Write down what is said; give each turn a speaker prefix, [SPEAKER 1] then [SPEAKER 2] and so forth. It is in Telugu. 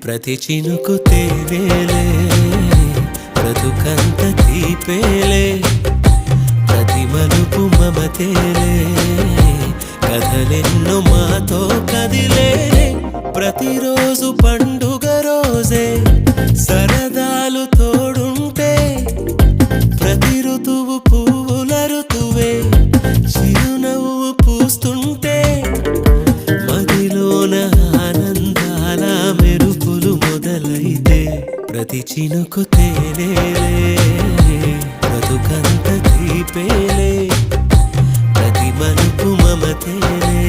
[SPEAKER 1] ప్రతి చినుకు తేనేలే, బ్రతుకంత తీపేలే, ప్రతి మలుపు మమతేలే, కథలెన్నో మాతో కదిలే, ప్రతిరోజు పండుగ రోజే, సరదాలు తోడుంటే, ప్రతి ఋతువు పువ్వుల ఋతువే, చిరునవ్వు పూస్తుంటే, మదిలోన ఆనందాల మెరుపులు మొదలైతే, ప్రతి చినుకు తేనేలే, బ్రతుకంత తీపేలే, ప్రతి మలుపు మమతేలే.